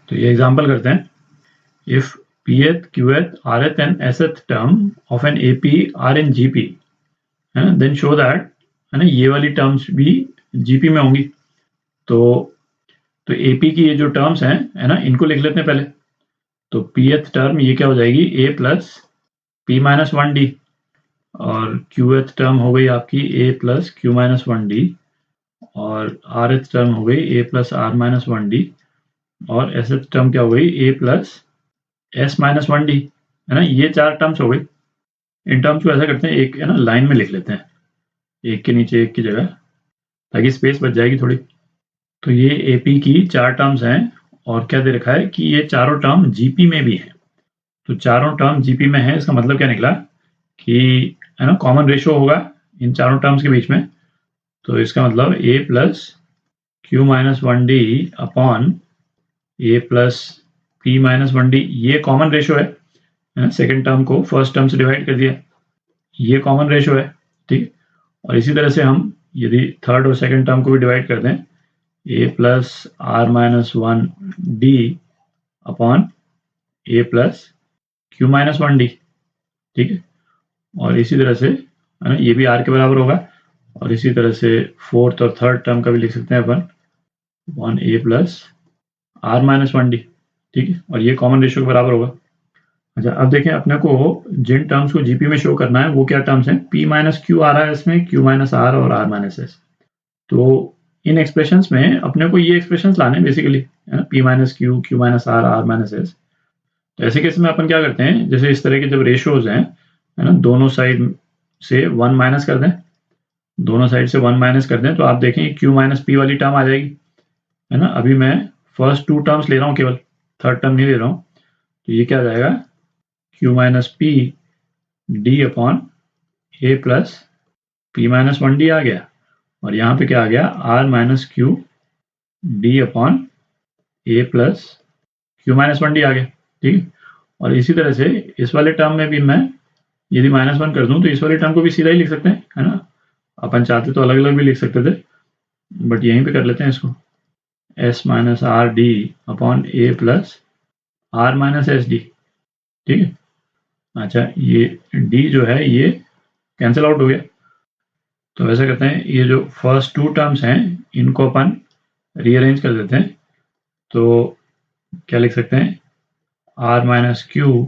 तो ये एग्जांपल करते हैं। If pth, qth, rth and sth term of an AP are in GP, है ना, देन शो दैट, है ना, ये वाली टर्म्स भी GP में होंगी। तो AP की ये जो टर्म्स हैं, है ना, इनको लिख लेते हैं पहले। तो pth टर्म ये क्या हो जाएगी, a plus p minus 1d, और qth टर्म हो गई आपकी a plus q minus 1d, और rth टर्म हो गई a plus r minus 1d, और sth टर्म क्या हो गई, a plus s minus 1d, है ना। ये 4 टर्म्स हो गई। इन टर्म्स को ऐसा करते हैं, एक, है ना, लाइन में लिख लेते हैं, एक के नीचे एक की जगह, ताकि स्पेस बच जाएगी थोड़ी। तो ये AP की 4 टर्म्स हैं, और क्या दे रखा है कि ये चारों टर्म GP में भी हैं। तो चारों टर्म GP में है, इसका मतलब क्या निकला कि, है ना, कॉमन रेशियो होगा इन चारों टर्म्स के बीच में। तो इसका मतलब a plus q minus 1d upon a plus p minus 1d, ये कॉमन रेशियो है ना। सेकेंड टर्म को फर्स्ट टर्म से डिवाइड कर दिया, ये कॉमन रेशियो है, ठीक। और इसी तरह से हम यदि थर्ड और सेकेंड टर्म को भी डिवाइड कर दें, a plus r minus 1d upon a plus q minus 1d, ठीक है। और इसी तरह से, है ना, ये भी r के बराबर होगा। और इसी तरह से फोर्थ और थर्ड टर्म का भी लिख सकते हैं अपन, upon a plus r minus 1d, ठीक है। और ये कॉमन रेशियो के बराबर होगा। अच्छा, अब देखें, अपने को जिन टर्म्स को GP में शो करना है वो क्या टर्म्स हैं, p माइनस q आ रहा है इसमें, q माइनस r और r माइनस s। तो इन एक्सप्रेशंस में अपने को ये एक्सप्रेशंस लाने बेसिकली, है ना, p minus q, q minus r, r minus s। तो ऐसे केस में अपन क्या करते हैं, जैसे इस तरह के जब रेशियोज हैं, है ना, दोनों साइड से 1 माइनस कर दें, दोनों साइड से 1 माइनस कर दें, तो आप देखें q माइनस p वाली टर्म आ जाएगी, है ना। अभी मैं फर्स्ट 2 टर्म्स ले रहा हूँ केवल, थर्ड टर्म नहीं ले रहा हूँ। तो ये क्या आ जाएगा, q minus p d upon a plus p minus 1d आ गया। और यहाँ पे क्या आ गया, r minus q d upon a plus q minus 1d आ गया, ठीक है। और इसी तरह से इस वाले टर्म में भी मैं यदि -1 कर दूं, तो इस वाले टर्म को भी सीधा ही लिख सकते हैं, है ना। अपन चाहते तो अलग अलग भी लिख सकते थे, बट यहीं पे कर लेते हैं इसको, s minus R D upon a plus r minus S D, ठीक है। अच्छा, ये d जो है ये कैंसिल आउट हो गया। तो ऐसा करते हैं, ये जो फर्स्ट 2 टर्म्स हैं इनको अपन रीअरेंज कर देते हैं। तो क्या लिख सकते हैं, r minus Q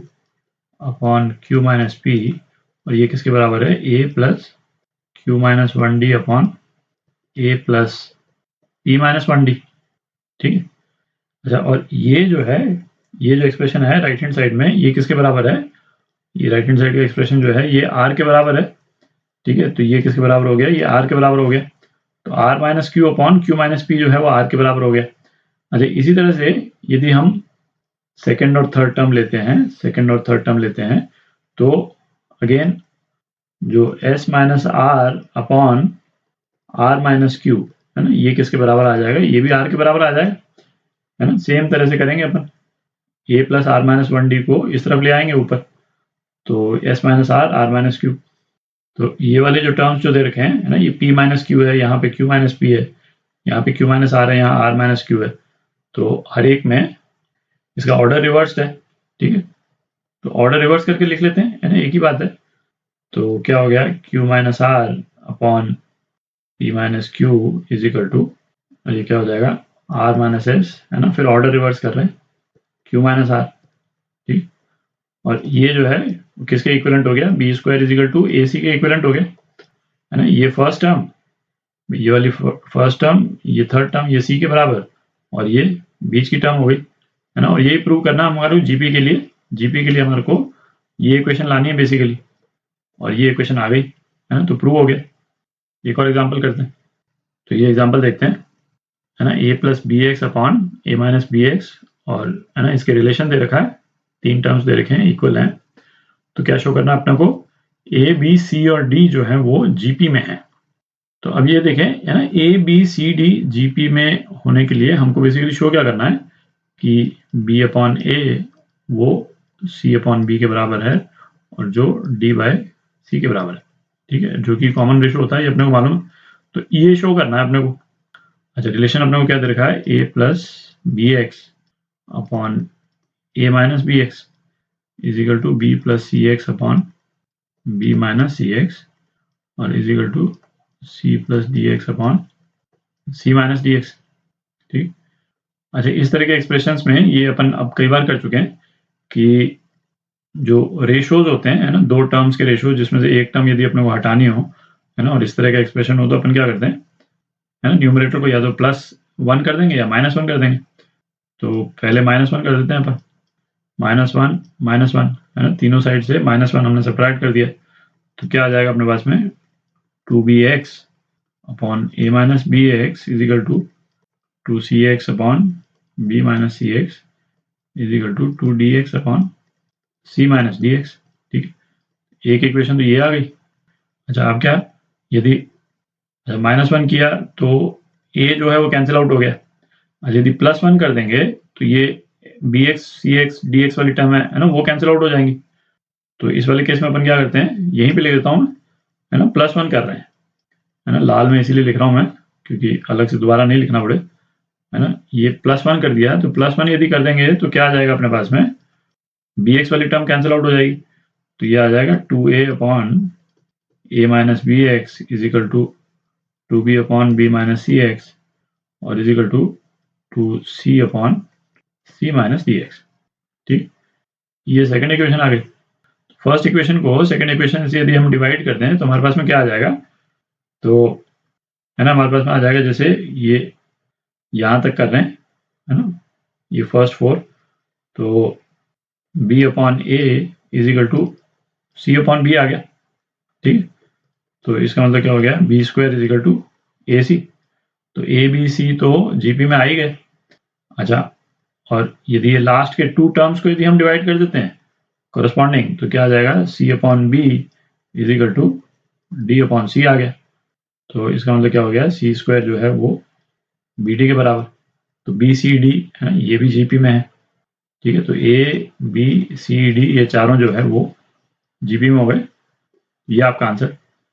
upon q minus P, और ये किसके बराबर है, a plus q minus 1d upon a plus p minus 1d, ठीक है। अच्छा, और ये जो है, ये जो एक्सप्रेशन है राइट हैंड साइड में, ये किसके बराबर है, ये राइट हैंड साइड का एक्सप्रेशन जो है ये r के बराबर है, ठीक है। तो ये किसके बराबर हो गया, ये r के बराबर हो गया। तो r minus Q upon q minus P जो है वो r के बराबर हो गया। अच्छा, इसी तरह से यदि हम सेकेंड और थर्ड टर्म लेते हैं, तो अगेन जो s minus r upon r minus q, है ना, ये किसके बराबर आ जाएगा, ये भी r के बराबर आ जाएगा, है ना। सेम तरह से करेंगे अपन, a plus r minus 1d को इस तरफ ले आएंगे ऊपर, तो s minus r minus Q. तो ये वाले जो टर्म्स जो दे रखे हैं, है ना, ये p माइनस क्यू है, यहाँ पे q माइनस पी है, यहाँ पे q माइनस r है, यहाँ r माइनस क्यू है। तो हर एक में इसका ऑर्डर रिवर्स्ड है, ठीक है। तो ऑर्डर रिवर्स करके लिख लेते हैं, है ना, एक ही बात है। तो क्या हो गया, q minus r upon p minus q is equal to, ये क्या हो जाएगा, r माइनस s, है ना, फिर ऑर्डर रिवर्स कर रहे हैं, q माइनस r, ठीक। और ये जो है किसके इक्विवेलेंट हो गया, B square is equal to A C के इक्विवेलेंट हो गया, है ना। ये फर्स्ट टर्म, ये वाली फर्स्ट टर्म, ये थर्ड टर्म, ये सी के बराबर, और ये बीच की टर्म हो गई, है ना। और यही प्रूव करना हमारे जीपी के लिए हमारे को ये इक्वेशन लानी है बेसिकली, और ये इक्वेशन आ गई, है ना। तो प्रूव हो गया। एक और एग्जांपल करते हैं। तो ये एग्जांपल देखते हैं, है ना, a plus B x upon a minus B x, और, है ना, इसके रिलेशन दे रखा है, 3 टर्म्स दे रखे हैं, इक्वल हैं। तो क्या शो करना है अपने को, ए बी सी और डी जो है वो जीपी में है। तो अब ये देखें, है ना, a b c d GP में होने के लिए हमको बेसिकली शो क्या करना है कि बी अपॉन ए वो सी अपॉन बी के बराबर है, और जो डी बाय सी के बराबर है, ठीक है, जो कि कॉमन रेशियो होता है, ये अपने को मालूम है। तो ये शो करना है अपने को। अच्छा, रिलेशन अपने को क्या दे रखा है, A plus B x upon a minus B x is equal to b plus C X upon b minus C X और is equal to c plus D X upon c minus D x. ठीक, अच्छा इस तरह के expressions में ये अपन अब कई बार कर चुके हैं कि जो रेशोज होते हैं, है ना, दो टर्म्स के रेशो जिसमें से एक टर्म यदि अपने को हटानी हो, है ना, और इस तरह का एक्सप्रेशन हो तो अपन क्या करते हैं, है ना, न्यूमरेटर को या तो +1 कर देंगे या -1 कर देंगे। तो पहले -1 कर देते हैं अपन, -1 है ना, तीनों साइड से -1 हमने सब्ट्रैक्ट कर दिया, तो क्या आ जाएगा अपने पास में 2bx upon a minus B x is equal to 2cx upon b minus C x is equal to 2dx upon c minus D x. ठीक है, एक इक्वेशन तो ये आ गई। अच्छा अब क्या, यदि -1 किया तो a जो है वो कैंसिल आउट हो गया। अच्छा यदि +1 कर देंगे तो ये bx cx dx वाली टर्म है ना, वो कैंसिल आउट हो जाएंगी। तो इस वाले केस में अपन क्या करते हैं, यहीं पे लिख देता हूँ, है ना, +1 कर रहे हैं, है ना, लाल में इसीलिए लिख रहा हूँ मैं क्योंकि अलग से दोबारा नहीं लिखना पड़े, है ना। ये +1 कर दिया तो +1 यदि कर देंगे तो क्या आ जाएगा अपने पास में, bx वाली टर्म कैंसिल आउट हो जाएगी, तो ये आ जाएगा 2a upon a minus B x is equal to 2b upon b minus C X और is equal to 2c upon c minus D x. ठीक, ये सेकंड इक्वेशन आ गई। फर्स्ट इक्वेशन को सेकंड इक्वेशन से यदि हम डिवाइड करते हैं तो हमारे पास में क्या आ जाएगा, तो है ना, हमारे पास में आ जाएगा, जैसे ये यहाँ तक कर रहे हैं, है ना, ये फर्स्ट 4, तो b upon a is equal to c upon b आ गया। ठीक, तो इसका मतलब क्या हो गया, b square is equal to A C, तो ए बी सी तो जीपी में आ ही गए। अच्छा, और यदि ये लास्ट के 2 टर्म्स को यदि हम डिवाइड कर देते हैं कोरस्पॉन्डिंग, तो क्या आ जाएगा, c upon B is equal to D upon C आ गया। तो इसका मतलब क्या हो गया, सी स्क्वायर जो है वो बी डी के बराबर, तो बी सी डी है ना, ये भी जीपी में है। ठीक है, तो ए बी सी डी ये चारों जो है वो जीपी में हो गए। ये आपका आंसर